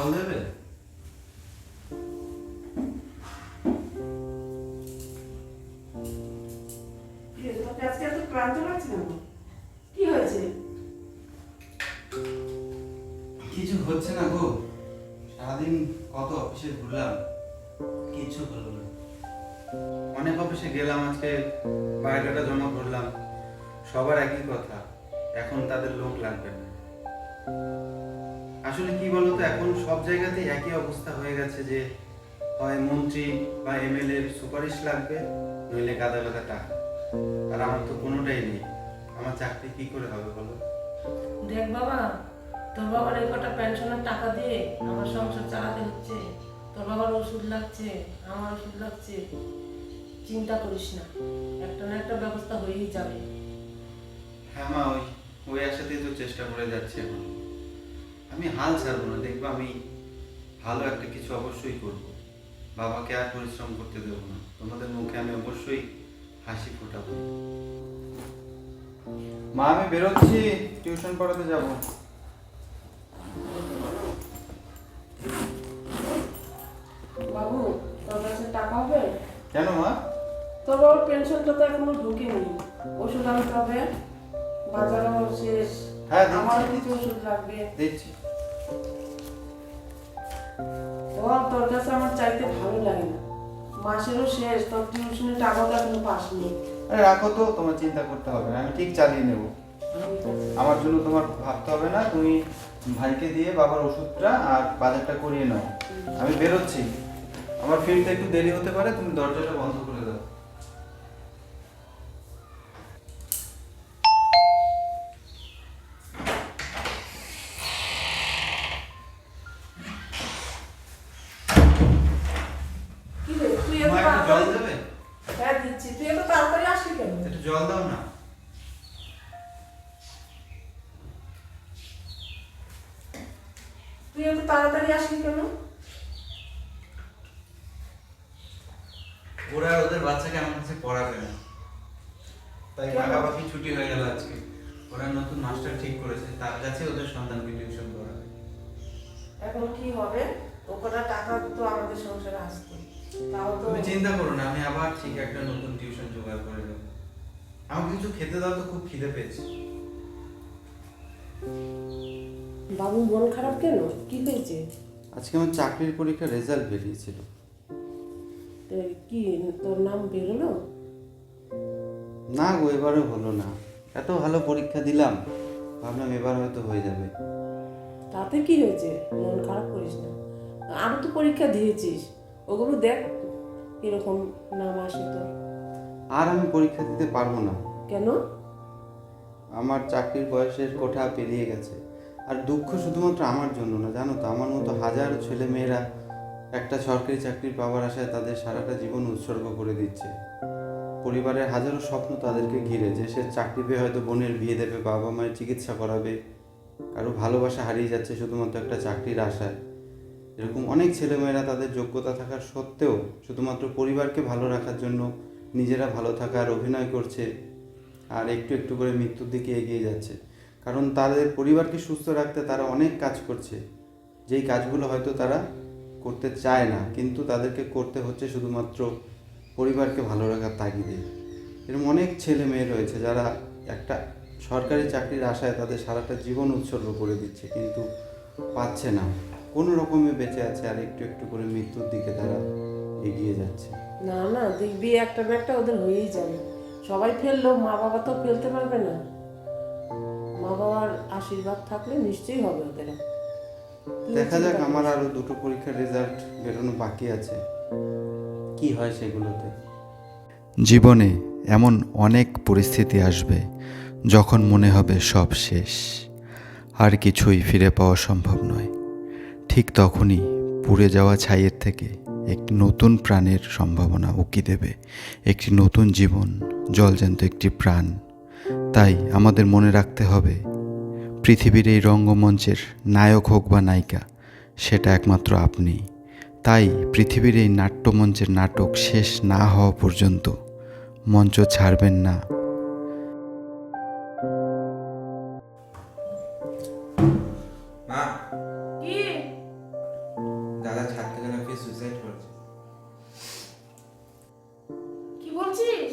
জল দেবে? আজকে এত ক্লান্ত লাগছে কেন? কি হয়েছে? কিছু হচ্ছে না গো, সারাদিন কত অফিসে ঘুরলাম, কিছু হলো না। অনেক অফিসে গেলাম, আজকে বায়োডাটা জমা করলাম, সবার একই কথা, এখন তাদের লোক লাগবে না। আসলে কি বলতো, এখন সব জায়গাতে একই অবস্থা হয়ে গেছে যে হয় মন্ত্রী বা এমএলএ সুপারিশ লাগবে, নইলে গাদা গাদা টাকা। আর আমার তো কোনোটাই নেই, আমার চাকরি কি করে হবে বলো? দেখ বাবা, তোর বাবার এই কটা পেনশনের টাকা দিয়ে আমার সংসার চালাতে হচ্ছে। তোর বাবার ওষুধ লাগছে, আমার ওষুধ লাগছে। চিন্তা করিস না, একটা না একটা ব্যবস্থা হয়েই যাবে। হ্যাঁ মা, ওই আশাতেই তো চেষ্টা করে যাচ্ছি এখন। আমি হাল ছাড়বো না, দেখবো আমি ভালো একটা কিছু অবশ্যই করব। বাবাকে আর পরিশ্রম করতে দেবো না, তোমাদের মুখে আমি অবশ্যই হাসি ফোটাবো। মা আমি বেরোচ্ছি, টিউশন পড়াতে যাব। বাবু, তোর কাছে টাকা হবে? কেন মা? তোর বাবার পেনশনটা তো এখনো ঢুকেনি। ওষুধ আনতে হবে, বাজারও শেষ। হ্যাঁ, দিচ্ছি, আমারও কিছু ওষুধ লাগবে। দিচ্ছি। তোর কাছে আমার চাইতে ভালো লাগে না। মাসেরও শেষ, তোর টিউশনের টাকা তো এখনো পাসনি। আরে রাখো তো, তোমার চিন্তা করতে হবে না, আমি ঠিক চালিয়ে নেব। আমার জন্য তোমার ভাবতে হবে না, তুমি ভাইকে দিয়ে বাবার ওষুধটা আর বাজারটা করিয়ে নাও। আমি বেরোচ্ছি, আমার ফিরতে একটু দেরি হতে পারে, তুমি দরজাটা বন্ধ করে দাও। কি রে, তুই এত মা, একটু জল তাড়াতাড়ি? দেবে? হ্যাঁ দিচ্ছি, তুই এত তাড়াতাড়ি আসলি কেন? একটু জল দাও না। তুই এত তাড়াতাড়ি আসলি কেন? ওরা আর ওদের বাচ্চাকে আমার কাছে পড়াবে না, তাই কেন? পাকাপাকি ছুটি হয়ে গেল আজকে। ওরা নতুন মাস্টার ঠিক করেছে, তার কাছে ওদের সন্তানকে টিউশন পড়াবে। এখন কি হবে? ও কটা টাকা তো আমাদের সংসারে আসতো, তাও তো। তুমি চিন্তা করো না, আমি আবার ঠিক একটা নতুন টিউশন জোগাড় করে দেবো। আমাকে কিছু খেতে দাও তো, খুব খিদে পেয়েছে। বাবু মন খারাপ কেন? কি হয়েছে? আজকে আমার চাকরির পরীক্ষার রেজাল্ট বেরিয়েছিল। তো কি তোর নাম বেরোলো? না গো, এবারও হলো না। এত ভালো পরীক্ষা দিলাম, ভাবলাম এবার হয়তো হয়ে যাবে। তাতে কি হয়েছে? মন খারাপ করিস না, আরো তো পরীক্ষা দিয়েছিস, ওগুলো দেখ কিরকম নাম আসে তোর। আর আমি পরীক্ষা দিতে পারবো না, কেন? আমার চাকরির বয়সের কোঠা পেরিয়ে গেছে। আর দুঃখ শুধুমাত্র আমার জন্য না, জানো তো, আমার মতো হাজারো ছেলে মেয়েরা একটা সরকারি চাকরি পাওয়ার আশায় তাদের সারাটা জীবন উৎসর্গ করে দিচ্ছে। পরিবারের হাজারো স্বপ্ন তাদেরকে ঘিরে, যে সে চাকরি পেয়ে হয়তো বোনের বিয়ে দেবে, বাবা মায়ের চিকিৎসা করাবে, কারো ভালোবাসা হারিয়ে যাচ্ছে শুধুমাত্র একটা চাকরির আশায়। এরকম অনেক ছেলেমেয়েরা তাদের যোগ্যতা থাকার সত্ত্বেও শুধুমাত্র পরিবারকে ভালো রাখার জন্য নিজেরা ভালো থাকার অভিনয় করছে, আর একটু একটু করে মৃত্যুর দিকে এগিয়ে যাচ্ছে। কারণ তাদের পরিবারকে সুস্থ রাখতে তারা অনেক কাজ করছে, যেই কাজগুলো হয়তো তারা করতে চায় না, কিন্তু তাদেরকে করতে হচ্ছে শুধুমাত্র পরিবারকে ভালো রাখার তাগিদে। এরকম অনেক ছেলে মেয়ে রয়েছে যারা একটা সরকারি চাকরির আশায় তাদের সারাটা জীবন উৎসর্গ করে দিচ্ছে, কিন্তু পাচ্ছে না, কোনো রকমে বেঁচে আছে, আর একটু একটু করে মৃত্যুর দিকে তারা এগিয়ে যাচ্ছে। না না, দেখবি একটা না একটা ওদের হয়েই যাবে। সবাই ফেললো, মা বাবা তো ফেলতে পারবে না। মা বাবার আশীর্বাদ থাকলে নিশ্চয়ই হবে ওদের। দেখা যাক, আমার আরো দুটো পরীক্ষার রেজাল্ট বেরোনো বাকি আছে, কি হয় সেগুলোতে। জীবনে এমন অনেক পরিস্থিতি আসবে যখন মনে হবে সব শেষ, আর কিছুই ফিরে পাওয়া সম্ভব নয়। ঠিক তখনই পুড়ে যাওয়া ছাইয়ের থেকে একটি নতুন প্রাণের সম্ভাবনা উকি দেবে, একটি নতুন জীবন, জলজ্যান্ত একটি প্রাণ। তাই আমাদের মনে রাখতে হবে, পৃথিবীর এই রঙ্গমঞ্চের নায়ক হোক বা নায়িকা, সেটা একমাত্র আপনি। তাই পৃথিবীর এই নাট্যমঞ্চের নাটক শেষ না হওয়া পর্যন্ত মঞ্চ ছাড়বেন না। মা, কি দাদা ছাদ থেকে নামিয়ে সুইসাইড করেছে। কি বলছিস?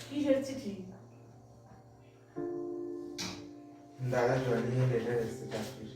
কিসের চিঠি? দাদা জয়েনিং এর লেটার এসেছে চাকরির।